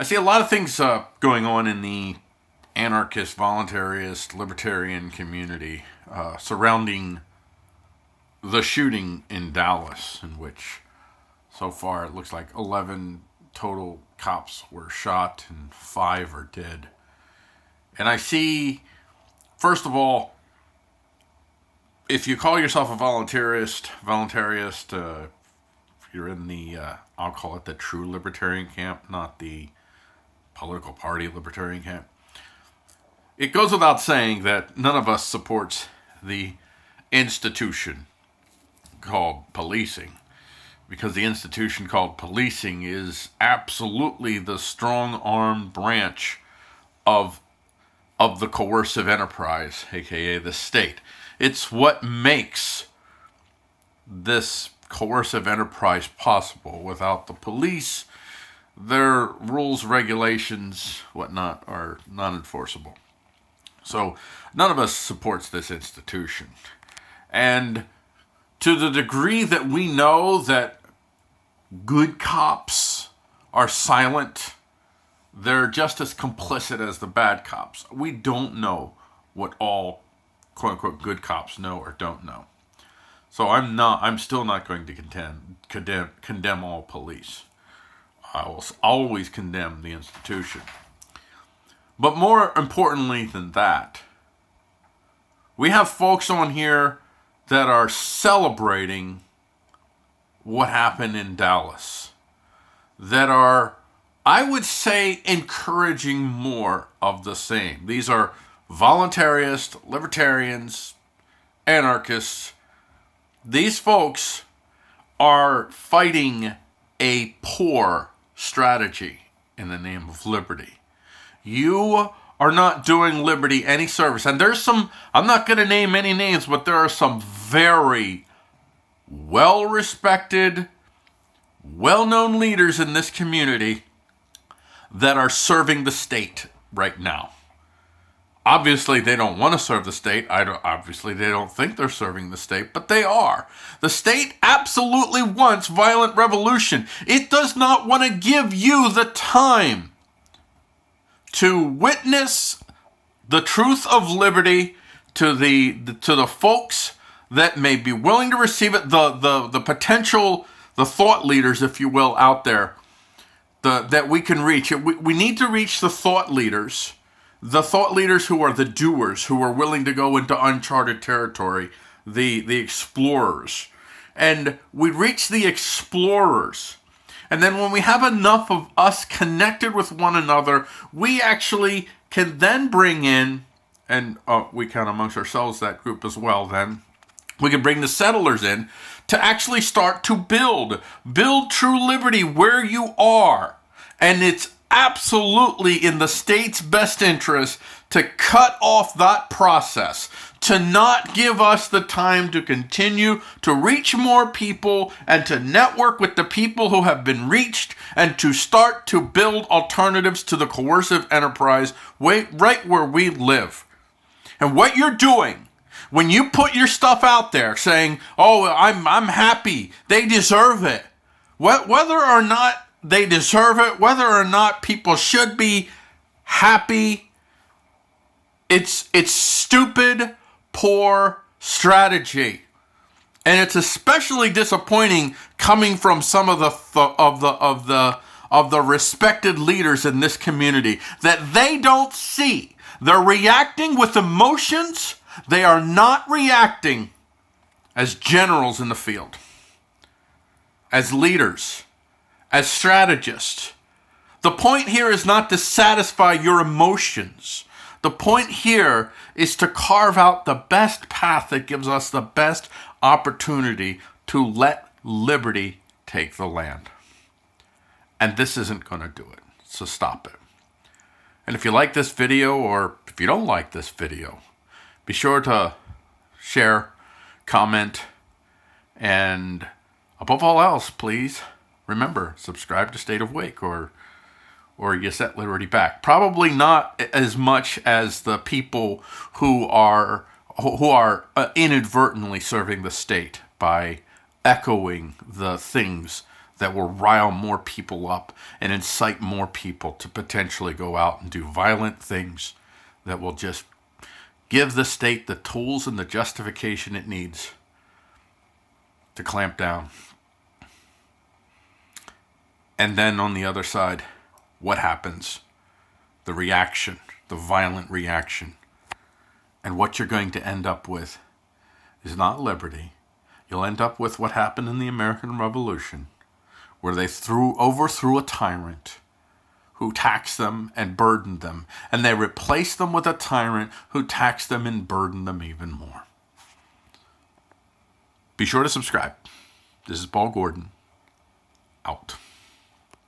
I see a lot of things going on in the anarchist, voluntarist, libertarian community surrounding the shooting in Dallas, in which so far it looks like 11 total cops were shot and 5 are dead. And I see, first of all, if you call yourself a voluntarist, you're in the, I'll call it the true libertarian camp, not the political party libertarian camp. It goes without saying that none of us supports the institution called policing, because the institution called policing is absolutely the strong-armed branch of the coercive enterprise, aka the state. It's what makes this coercive enterprise possible. Without the police, their rules, regulations, whatnot are non-enforceable. So none of us supports this institution. And to the degree that we know that good cops are silent, they're just as complicit as the bad cops. We don't know what all quote-unquote good cops know or don't know. So I'm still not going to condemn all police. I will always condemn the institution. But more importantly than that, we have folks on here that are celebrating what happened in Dallas, that are, I would say, encouraging more of the same. These are voluntarists, libertarians, anarchists. These folks are fighting a poor strategy in the name of liberty. You are not doing liberty any service. And there's some, I'm not going to name any names, but there are some very well-respected, well-known leaders in this community that are serving the state right now. Obviously, they don't want to serve the state. Obviously, they don't think they're serving the state, but they are. The state absolutely wants violent revolution. It does not want to give you the time to witness the truth of liberty to the folks that may be willing to receive it, the potential, the thought leaders, if you will, out there that we can reach. We need to reach the thought leaders who are the doers, who are willing to go into uncharted territory, the explorers. And we reach the explorers. And then when we have enough of us connected with one another, we actually can then bring in, and we count amongst ourselves that group as well then, we can bring the settlers in to actually start to build true liberty where you are. And it's absolutely in the state's best interest to cut off that process, to not give us the time to continue to reach more people and to network with the people who have been reached and to start to build alternatives to the coercive enterprise right where we live. And what you're doing when you put your stuff out there saying, oh, I'm happy, they deserve it, whether or not they deserve it, whether or not people should be happy, it's stupid, poor strategy. And it's especially disappointing coming from some of the respected leaders in this community that they don't see. They're reacting with emotions. They are not reacting as generals in the field, as leaders, as strategists. The point here is not to satisfy your emotions. The point here is to carve out the best path that gives us the best opportunity to let liberty take the land. And this isn't going to do it, so stop it. And if you like this video, or if you don't like this video, be sure to share, comment, and above all else, please remember, subscribe to State of Wake, or you set liberty back. Probably not as much as the people who are inadvertently serving the state by echoing the things that will rile more people up and incite more people to potentially go out and do violent things that will just give the state the tools and the justification it needs to clamp down. And then on the other side, what happens? The reaction, the violent reaction. And what you're going to end up with is not liberty. You'll end up with what happened in the American Revolution, where they overthrew a tyrant who taxed them and burdened them, and they replaced them with a tyrant who taxed them and burdened them even more. Be sure to subscribe. This is Paul Gordon, out.